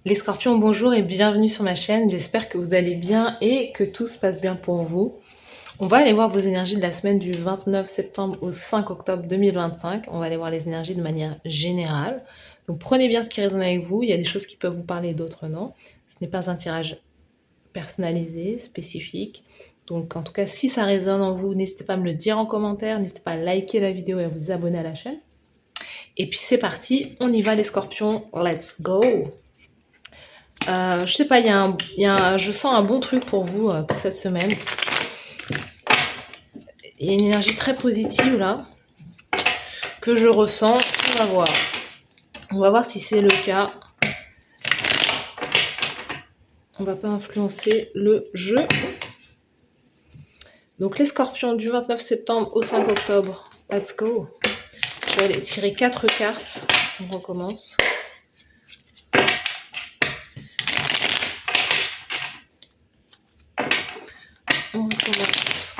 Les scorpions, bonjour et bienvenue sur ma chaîne. J'espère que vous allez bien et que tout se passe bien pour vous. On va aller voir vos énergies de la semaine du 29 septembre au 5 octobre 2025. On va aller voir les énergies de manière générale. Donc prenez bien ce qui résonne avec vous. Il y a des choses qui peuvent vous parler, d'autres non. Ce n'est pas un tirage personnalisé, spécifique. Donc en tout cas, si ça résonne en vous, n'hésitez pas à me le dire en commentaire. N'hésitez pas à liker la vidéo et à vous abonner à la chaîne. Et puis c'est parti, on y va les scorpions. Let's go! Je sais pas, je sens un bon truc pour vous pour cette semaine. Il y a une énergie très positive là que je ressens. On va voir. On va voir si c'est le cas. On va pas influencer le jeu. Donc les scorpions du 29 septembre au 5 octobre. Let's go. Je vais aller tirer 4 cartes. On recommence. On recommence.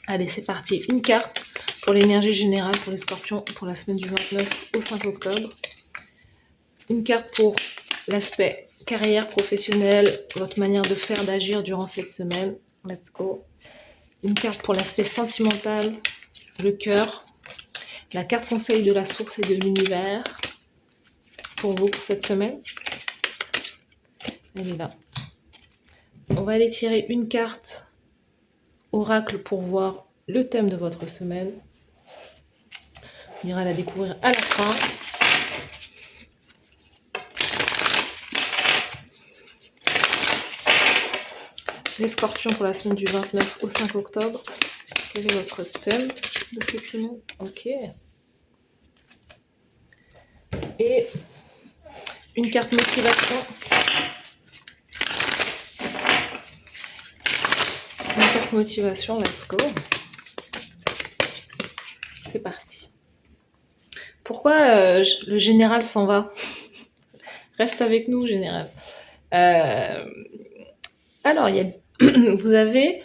Allez, c'est parti. Une carte pour l'énergie générale pour les scorpions pour la semaine du 29 au 5 octobre. Une carte pour l'aspect carrière professionnelle, votre manière de faire, d'agir durant cette semaine. Let's go. Une carte pour l'aspect sentimental, le cœur. La carte conseil de la source et de l'univers pour vous pour cette semaine. Elle est là. On va aller tirer une carte oracle pour voir le thème de votre semaine. On ira la découvrir à la fin. Les scorpions pour la semaine du 29 au 5 octobre. Quel est votre thème de cette semaine? Ok. Et une carte motivation. Une carte motivation, let's go. C'est parti. Pourquoi le général s'en va? Reste avec nous, général. Alors, vous avez,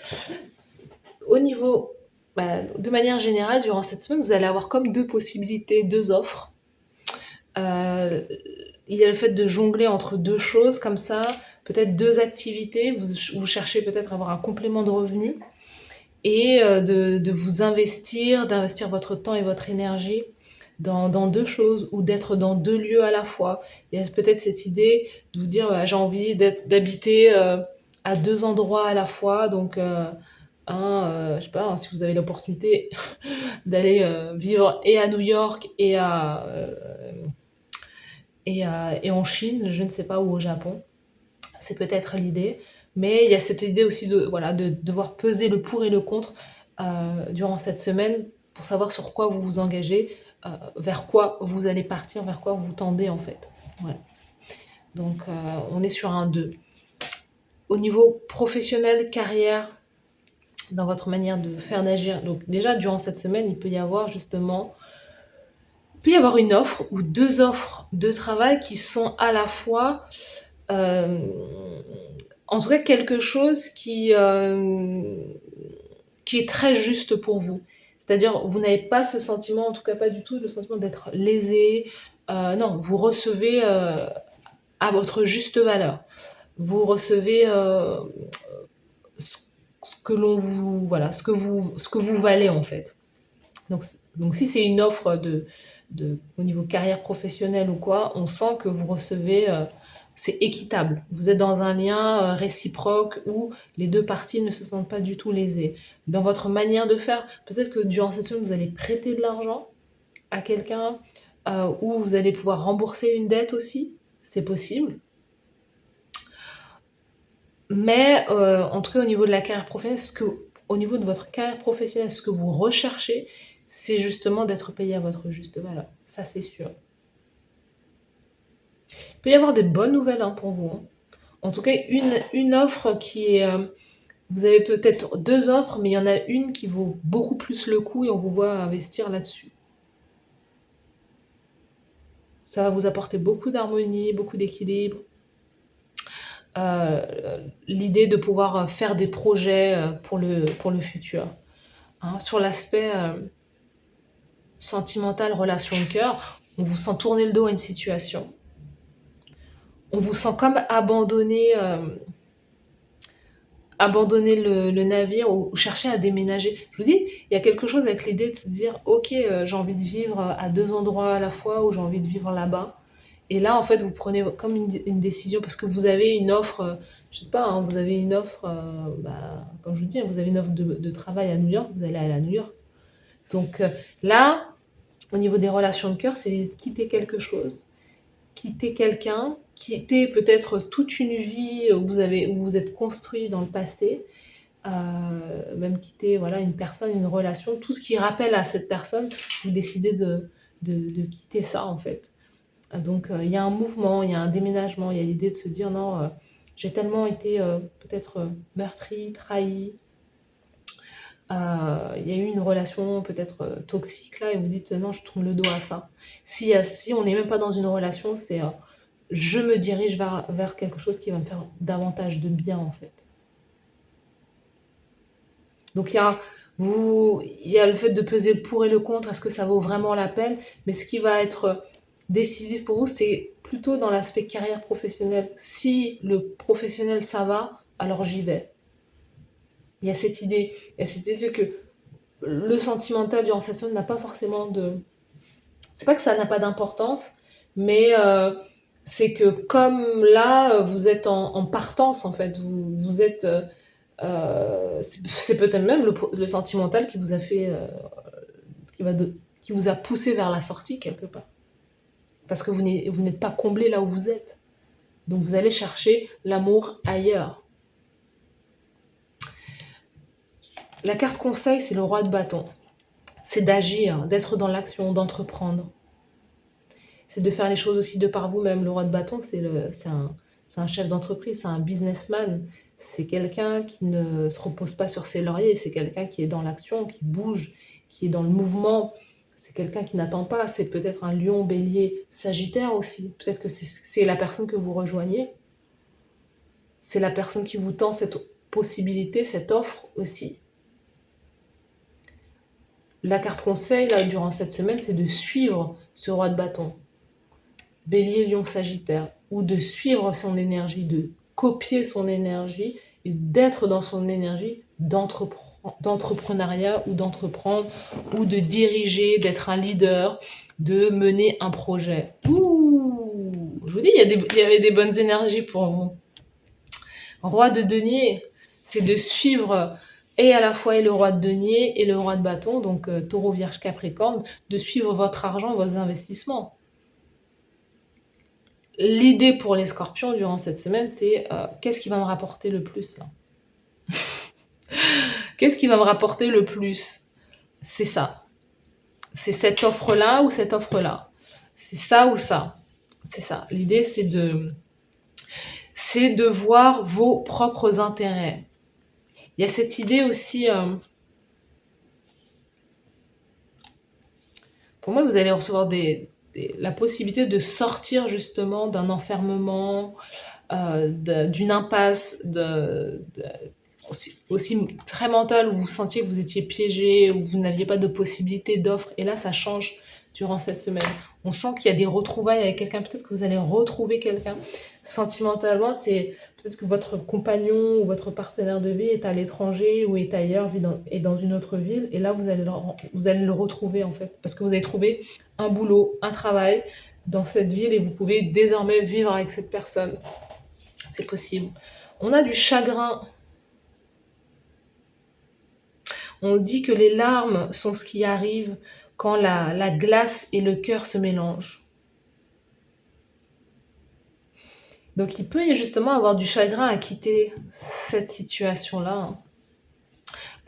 au niveau, de manière générale, durant cette semaine, vous allez avoir comme deux possibilités, deux offres. Il y a le fait de jongler entre deux choses comme ça, peut-être deux activités, vous cherchez peut-être à avoir un complément de revenu et de vous d'investir votre temps et votre énergie dans deux choses ou d'être dans deux lieux à la fois. Il y a peut-être cette idée de vous dire j'ai envie d'habiter à deux endroits à la fois, donc je sais pas, si vous avez l'opportunité d'aller vivre et à New York et en Chine, je ne sais pas, ou au Japon. C'est peut-être l'idée. Mais il y a cette idée aussi de devoir peser le pour et le contre durant cette semaine pour savoir sur quoi vous vous engagez, vers quoi vous allez partir, vers quoi vous tendez en fait. Voilà. Donc on est sur un 2. Au niveau professionnel, carrière, dans votre manière de faire, d'agir, donc déjà durant cette semaine, il peut y avoir justement une offre ou deux offres de travail qui sont à la fois en tout cas quelque chose qui est très juste pour vous. C'est-à-dire, vous n'avez pas ce sentiment, en tout cas pas du tout, le sentiment d'être lésé. Non, vous recevez à votre juste valeur. Vous recevez ce que l'on vous, voilà, ce que vous valez en fait. Donc si c'est une offre au niveau carrière professionnelle ou quoi, on sent que vous recevez, c'est équitable. Vous êtes dans un lien réciproque où les deux parties ne se sentent pas du tout lésées. Dans votre manière de faire, peut-être que durant cette semaine, vous allez prêter de l'argent à quelqu'un ou vous allez pouvoir rembourser une dette aussi, c'est possible. Mais en tout cas, au niveau de la carrière professionnelle, au niveau de votre carrière professionnelle, ce que vous recherchez, c'est justement d'être payé à votre juste valeur. Ça, c'est sûr. Il peut y avoir des bonnes nouvelles pour vous. En tout cas, une offre qui est... vous avez peut-être deux offres, mais il y en a une qui vaut beaucoup plus le coup et on vous voit investir là-dessus. Ça va vous apporter beaucoup d'harmonie, beaucoup d'équilibre. L'idée de pouvoir faire des projets pour le futur. Sur l'aspect sentimental, relation de cœur, on vous sent tourner le dos à une situation. on vous sent comme abandonner le navire ou chercher à déménager. Je vous dis, il y a quelque chose avec l'idée de se dire, ok, j'ai envie de vivre à deux endroits à la fois ou j'ai envie de vivre là-bas. Et là, en fait, vous prenez comme une décision parce que vous avez une offre, je sais pas, hein, vous avez une offre, comme je vous dis, vous avez une offre de travail à New York, vous allez aller à New York. Donc là, au niveau des relations de cœur, c'est de quitter quelque chose, quitter quelqu'un, quitter peut-être toute une vie où vous êtes construit dans le passé, même quitter voilà, une personne, une relation, tout ce qui rappelle à cette personne, vous décidez de quitter ça en fait. Donc il y a un mouvement, il y a un déménagement, il y a l'idée de se dire non, j'ai tellement été peut-être meurtri, trahi, il y a eu une relation peut-être toxique là et vous dites non, je tourne le dos à ça. Si on n'est même pas dans une relation, c'est je me dirige vers quelque chose qui va me faire davantage de bien en fait. Donc il y a le fait de peser le pour et le contre, est-ce que ça vaut vraiment la peine? Mais ce qui va être décisif pour vous, c'est plutôt dans l'aspect carrière professionnelle. Si le professionnel ça va, alors j'y vais. Il y a cette idée que le sentimental durant cette semaine n'a pas forcément de... C'est pas que ça n'a pas d'importance, mais c'est que comme là, vous êtes en partance en fait, vous êtes... c'est peut-être même le sentimental qui vous a fait... qui, va qui vous a poussé vers la sortie quelque part. Parce que vous n'êtes pas comblé là où vous êtes. Donc vous allez chercher l'amour ailleurs. La carte conseil, c'est le roi de bâton. C'est d'agir, d'être dans l'action, d'entreprendre. C'est de faire les choses aussi de par vous-même. Le roi de bâton, c'est un chef d'entreprise, c'est un businessman. C'est quelqu'un qui ne se repose pas sur ses lauriers, c'est quelqu'un qui est dans l'action, qui bouge, qui est dans le mouvement. C'est quelqu'un qui n'attend pas, c'est peut-être un lion, bélier, sagittaire aussi. Peut-être que c'est la personne que vous rejoignez. C'est la personne qui vous tend cette possibilité, cette offre aussi. La carte conseil, là, durant cette semaine, c'est de suivre ce roi de bâton. Bélier, lion, sagittaire. Ou de suivre son énergie, de copier son énergie et d'être dans son énergie d'entrepreneuriat ou d'entreprendre ou de diriger, d'être un leader, de mener un projet. Ouh, je vous dis, il y avait des bonnes énergies pour vous. Roi de denier, c'est de suivre et à la fois le roi de denier et le roi de bâton, donc taureau, vierge, capricorne, de suivre votre argent, vos investissements. L'idée pour les scorpions durant cette semaine, c'est qu'est-ce qui va me rapporter le plus là? Qu'est-ce qui va me rapporter le plus? C'est ça. C'est cette offre-là ou cette offre-là. C'est ça ou ça. C'est ça. L'idée, c'est de voir vos propres intérêts. Il y a cette idée aussi... pour moi, vous allez recevoir la possibilité de sortir justement d'un enfermement, d'une impasse, aussi très mentale où vous sentiez que vous étiez piégé, où vous n'aviez pas de possibilité d'offre. Et là, ça change durant cette semaine. On sent qu'il y a des retrouvailles avec quelqu'un. Peut-être que vous allez retrouver quelqu'un. Sentimentalement, c'est peut-être que votre compagnon ou votre partenaire de vie est à l'étranger ou est ailleurs, est dans une autre ville. Et là, vous allez le retrouver en fait. Parce que vous avez trouvé un boulot, un travail dans cette ville et vous pouvez désormais vivre avec cette personne. C'est possible. On a du chagrin. On dit que les larmes sont ce qui arrive quand la glace et le cœur se mélangent. Donc il peut justement avoir du chagrin à quitter cette situation-là.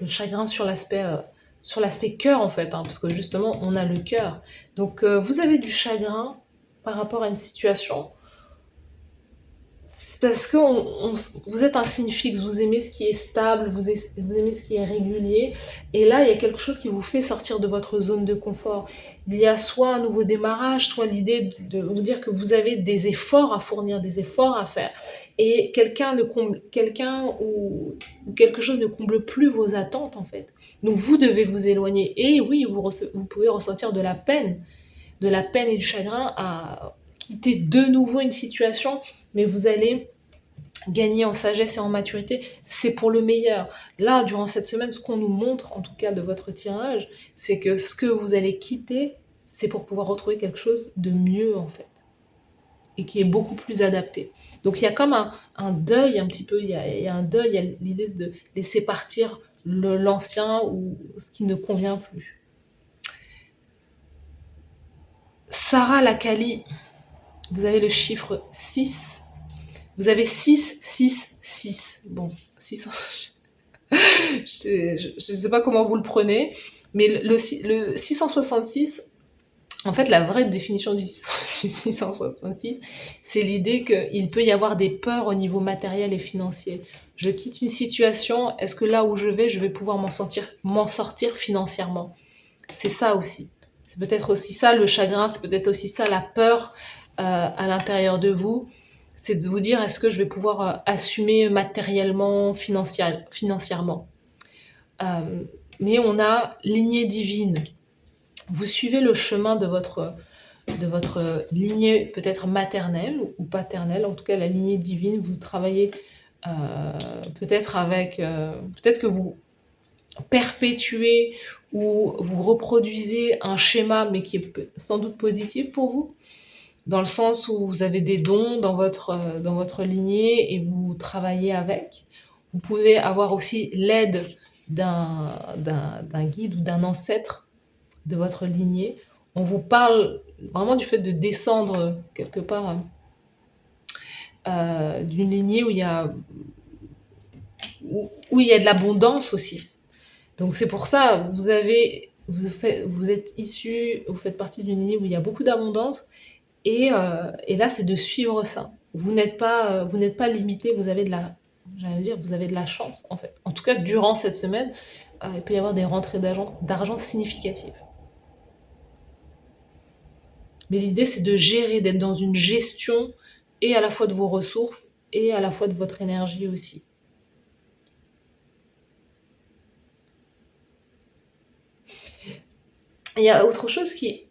Le chagrin sur l'aspect cœur en fait, parce que justement on a le cœur. Donc vous avez du chagrin par rapport à une situation parce que vous êtes un signe fixe, vous aimez ce qui est stable, vous aimez ce qui est régulier, et là il y a quelque chose qui vous fait sortir de votre zone de confort. Il y a soit un nouveau démarrage, soit l'idée de vous dire que vous avez des efforts à fournir, des efforts à faire, et quelqu'un ou quelque chose ne comble plus vos attentes en fait. Donc vous devez vous éloigner, et oui, vous pouvez ressentir de la peine et du chagrin quitter de nouveau une situation, mais vous allez gagner en sagesse et en maturité, c'est pour le meilleur. Là, durant cette semaine, ce qu'on nous montre, en tout cas de votre tirage, c'est que ce que vous allez quitter, c'est pour pouvoir retrouver quelque chose de mieux, en fait, et qui est beaucoup plus adapté. Donc il y a comme un deuil un petit peu, il y a un deuil, il y a l'idée de laisser partir l'ancien ou ce qui ne convient plus. Sarah Lacali, vous avez le chiffre 6. Vous avez 6, 6, 6. Bon, 6. Je ne sais pas comment vous le prenez, mais le 666, en fait, la vraie définition du 666, c'est l'idée qu'il peut y avoir des peurs au niveau matériel et financier. Je quitte une situation, est-ce que là où je vais pouvoir m'en sortir financièrement? C'est ça aussi. C'est peut-être aussi ça le chagrin, c'est peut-être aussi ça la peur à l'intérieur de vous. C'est de vous dire, est-ce que je vais pouvoir assumer matériellement, financièrement? Mais on a lignée divine. Vous suivez le chemin de votre lignée peut-être maternelle ou paternelle, en tout cas la lignée divine, vous travaillez peut-être peut-être que vous perpétuez ou vous reproduisez un schéma, mais qui est sans doute positif pour vous, dans le sens où vous avez des dons dans votre lignée et vous travaillez avec. Vous pouvez avoir aussi l'aide d'un guide ou d'un ancêtre de votre lignée. On vous parle vraiment du fait de descendre quelque part d'une lignée où il y a de l'abondance aussi. Donc c'est pour ça, vous êtes issu, vous faites partie d'une lignée où il y a beaucoup d'abondance, et là c'est de suivre ça. Vous n'êtes pas limité, vous avez vous avez de la chance en fait. En tout cas, durant cette semaine, il peut y avoir des rentrées d'argent significatives. Mais l'idée, c'est de gérer, d'être dans une gestion et à la fois de vos ressources et à la fois de votre énergie aussi. Il y a autre chose qui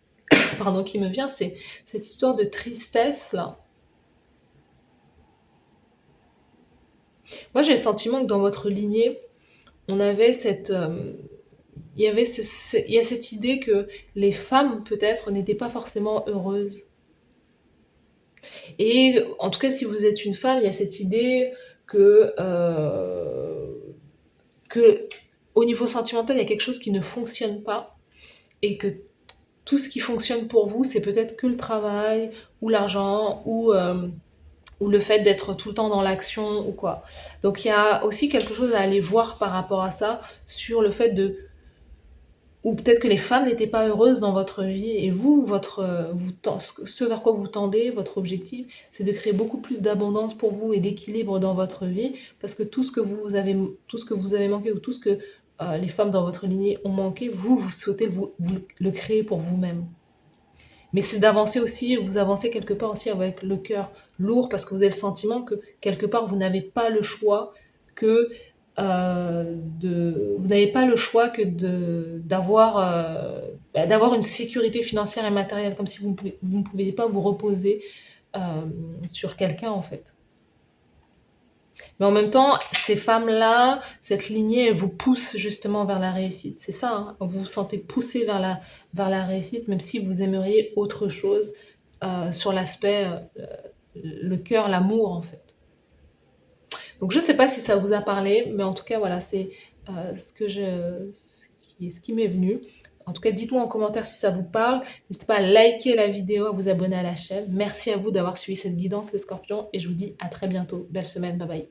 me vient, c'est cette histoire de tristesse là. Moi, j'ai le sentiment que dans votre lignée, on avait il y a cette idée que les femmes peut-être n'étaient pas forcément heureuses. Et en tout cas, si vous êtes une femme, il y a cette idée que au niveau sentimental, il y a quelque chose qui ne fonctionne pas et que tout ce qui fonctionne pour vous, c'est peut-être que le travail ou l'argent ou le fait d'être tout le temps dans l'action ou quoi. Donc il y a aussi quelque chose à aller voir par rapport à ça, sur le fait ou peut-être que les femmes n'étaient pas heureuses dans votre vie et ce vers quoi vous tendez, votre objectif, c'est de créer beaucoup plus d'abondance pour vous et d'équilibre dans votre vie, parce que tout ce que vous avez manqué ou tout ce que les femmes dans votre lignée ont manqué, vous souhaitez vous le créer pour vous-même. Mais c'est d'avancer aussi, vous avancez quelque part aussi avec le cœur lourd, parce que vous avez le sentiment que quelque part vous n'avez pas le choix que vous n'avez pas le choix que d'avoir une sécurité financière et matérielle, comme si vous ne pouviez pas vous reposer sur quelqu'un en fait. Mais en même temps, ces femmes-là, cette lignée, elle vous pousse justement vers la réussite. C'est ça, hein, vous vous sentez poussé vers la réussite, même si vous aimeriez autre chose sur l'aspect, le cœur, l'amour en fait. Donc je ne sais pas si ça vous a parlé, mais en tout cas, voilà, c'est ce qui m'est venu. En tout cas, dites-moi en commentaire si ça vous parle. N'hésitez pas à liker la vidéo, à vous abonner à la chaîne. Merci à vous d'avoir suivi cette guidance, les scorpions, et je vous dis à très bientôt. Belle semaine, bye bye.